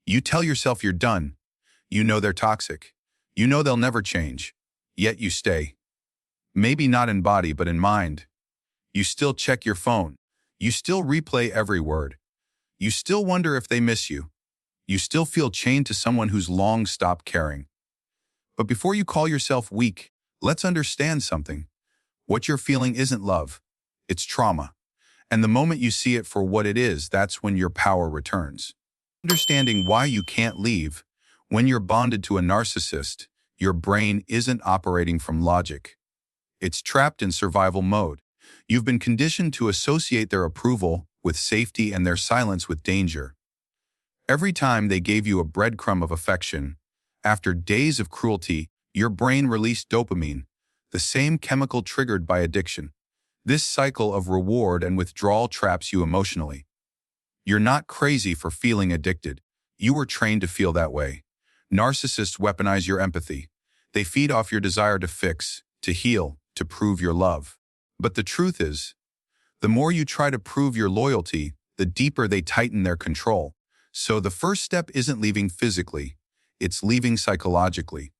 You tell yourself you're done. You know they're toxic. You know they'll never change. Yet you stay. Maybe not in body, but in mind. You still check your phone. You still replay every word. You still wonder if they miss you. You still feel chained to someone who's long stopped caring. But before you call yourself weak, let's understand something. What you're feeling isn't love. It's trauma. And the moment you see it for what it is, that's when your power returns. Understanding why you can't leave. When you're bonded to a narcissist, your brain isn't operating from logic. It's trapped in survival mode. You've been conditioned to associate their approval with safety and their silence with danger. Every time they gave you a breadcrumb of affection, after days of cruelty, your brain released dopamine, the same chemical triggered by addiction. This cycle of reward and withdrawal traps you emotionally. You're not crazy for feeling addicted. You were trained to feel that way. Narcissists weaponize your empathy. They feed off your desire to fix, to heal, to prove your love. But the truth is, the more you try to prove your loyalty, the deeper they tighten their control. So the first step isn't leaving physically, it's leaving psychologically.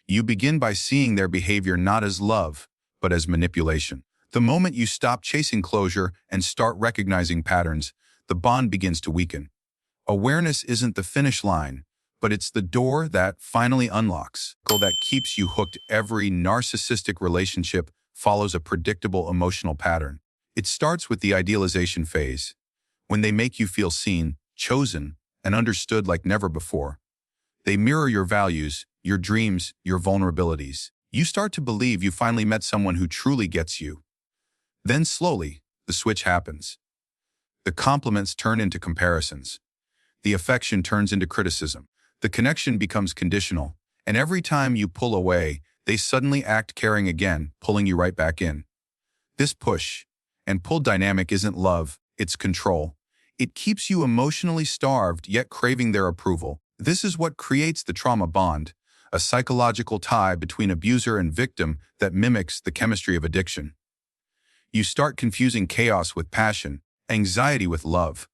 You begin by seeing their behavior not as love, but as manipulation. The moment you stop chasing closure and start recognizing patterns, the bond begins to weaken. Awareness isn't the finish line, but it's the door that finally unlocks. That keeps you hooked. Every narcissistic relationship follows a predictable emotional pattern. It starts with the idealization phase, when they make you feel seen, chosen, and understood like never before. They mirror your values, your dreams, your vulnerabilities. You start to believe you finally met someone who truly gets you. Then slowly, the switch happens. The compliments turn into comparisons. The affection turns into criticism. The connection becomes conditional, and every time you pull away, they suddenly act caring again, pulling you right back in. This push and pull dynamic isn't love, it's control. It keeps you emotionally starved yet craving their approval. This is what creates the trauma bond, a psychological tie between abuser and victim that mimics the chemistry of addiction. You start confusing chaos with passion, anxiety with love.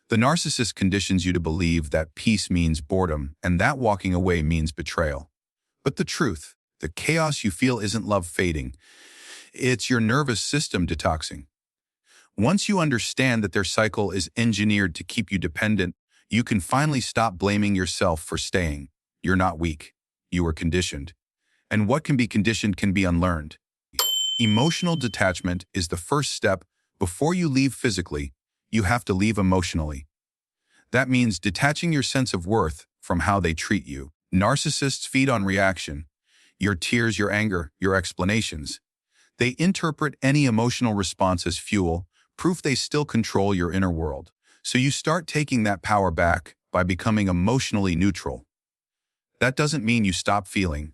The narcissist conditions you to believe that peace means boredom and that walking away means betrayal. But the truth, the chaos you feel isn't love fading. It's your nervous system detoxing. Once you understand that their cycle is engineered to keep you dependent, you can finally stop blaming yourself for staying. You're not weak. You were conditioned. And what can be conditioned can be unlearned. Emotional detachment is the first step. Before you leave physically, you have to leave emotionally. That means detaching your sense of worth from how they treat you. Narcissists feed on reaction. Your tears, your anger, your explanations. They interpret any emotional response as fuel, proof they still control your inner world. So you start taking that power back by becoming emotionally neutral. That doesn't mean you stop feeling.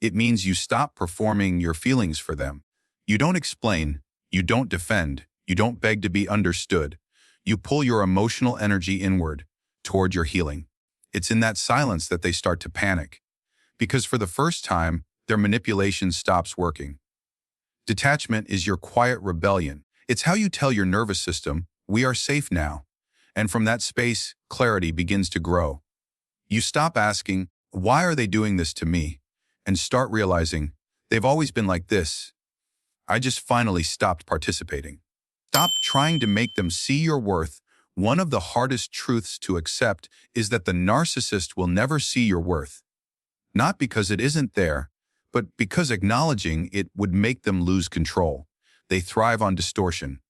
It means you stop performing your feelings for them. You don't explain, you don't defend, you don't beg to be understood. You pull your emotional energy inward, toward your healing. It's in that silence that they start to panic. Because for the first time, their manipulation stops working. Detachment is your quiet rebellion. It's how you tell your nervous system, we are safe now. And from that space, clarity begins to grow. You stop asking, why are they doing this to me? And start realizing, they've always been like this. I just finally stopped participating. Stop trying to make them see your worth. One of the hardest truths to accept is that the narcissist will never see your worth. Not because it isn't there, but because acknowledging it would make them lose control. They thrive on distortion.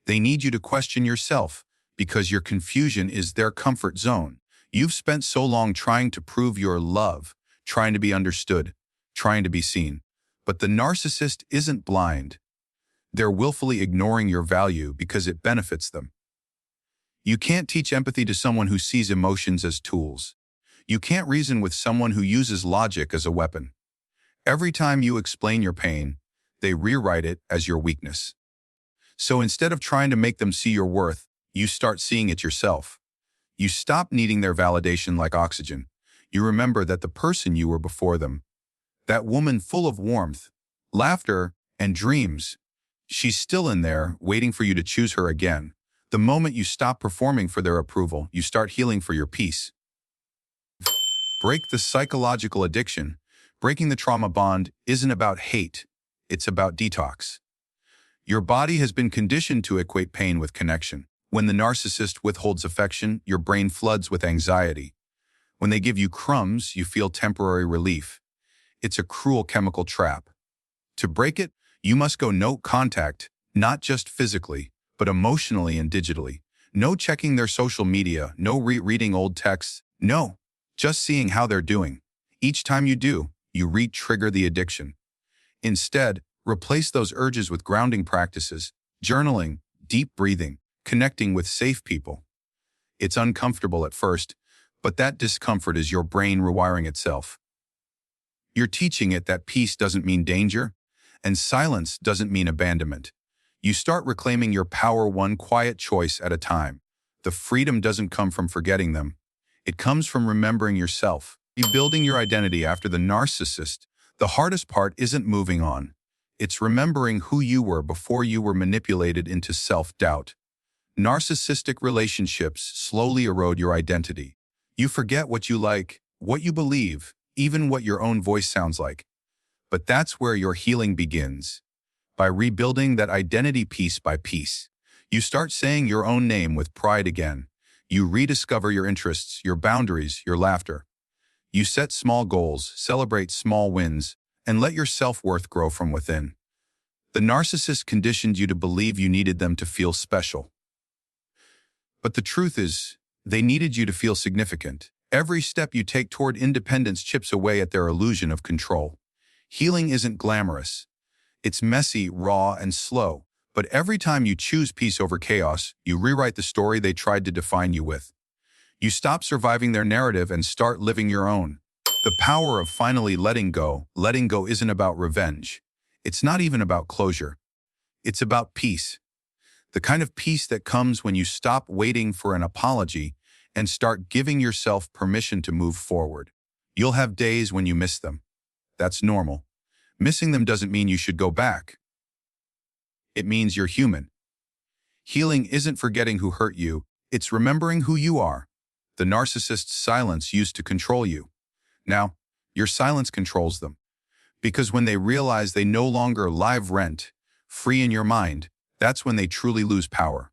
They need you to question yourself because your confusion is their comfort zone. You've spent so long trying to prove your love, trying to be understood, trying to be seen. But the narcissist isn't blind. They're willfully ignoring your value because it benefits them. You can't teach empathy to someone who sees emotions as tools. You can't reason with someone who uses logic as a weapon. Every time you explain your pain, they rewrite it as your weakness. So instead of trying to make them see your worth, you start seeing it yourself. You stop needing their validation like oxygen. You remember that the person you were before them, that woman full of warmth, laughter, and dreams, she's still in there waiting for you to choose her again. The moment you stop performing for their approval, you start healing for your peace. Break the psychological addiction. Breaking the trauma bond isn't about hate. It's about detox. Your body has been conditioned to equate pain with connection. When the narcissist withholds affection, your brain floods with anxiety. When they give you crumbs, you feel temporary relief. It's a cruel chemical trap. To break it, you must go no contact, not just physically, but emotionally and digitally. No checking their social media, no reading old texts, no, just seeing how they're doing. Each time you do, you re-trigger the addiction. Instead, replace those urges with grounding practices, journaling, deep breathing, connecting with safe people. It's uncomfortable at first, but that discomfort is your brain rewiring itself. You're teaching it that peace doesn't mean danger, and silence doesn't mean abandonment. You start reclaiming your power one quiet choice at a time. The freedom doesn't come from forgetting them. It comes from remembering yourself. Rebuilding your identity after the narcissist, the hardest part isn't moving on. It's remembering who you were before you were manipulated into self-doubt. Narcissistic relationships slowly erode your identity. You forget what you like, what you believe, even what your own voice sounds like. But that's where your healing begins. By rebuilding that identity piece by piece, you start saying your own name with pride again. You rediscover your interests, your boundaries, your laughter. You set small goals, celebrate small wins, and let your self-worth grow from within. The narcissist conditioned you to believe you needed them to feel special. But the truth is, they needed you to feel significant. Every step you take toward independence chips away at their illusion of control. Healing isn't glamorous. It's messy, raw, and slow. But every time you choose peace over chaos, you rewrite the story they tried to define you with. You stop surviving their narrative and start living your own. The power of finally letting go isn't about revenge. It's not even about closure. It's about peace. The kind of peace that comes when you stop waiting for an apology and start giving yourself permission to move forward. You'll have days when you miss them. That's normal. Missing them doesn't mean you should go back. It means you're human. Healing isn't forgetting who hurt you, it's remembering who you are. The narcissist's silence used to control you. Now, your silence controls them. Because when they realize they no longer live rent, free in your mind, that's when they truly lose power.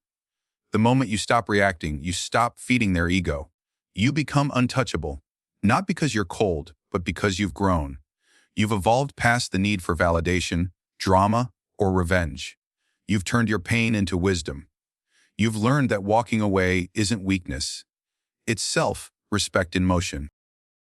The moment you stop reacting, you stop feeding their ego. You become untouchable, not because you're cold, but because you've grown. You've evolved past the need for validation, drama, or revenge. You've turned your pain into wisdom. You've learned that walking away isn't weakness. It's self-respect in motion.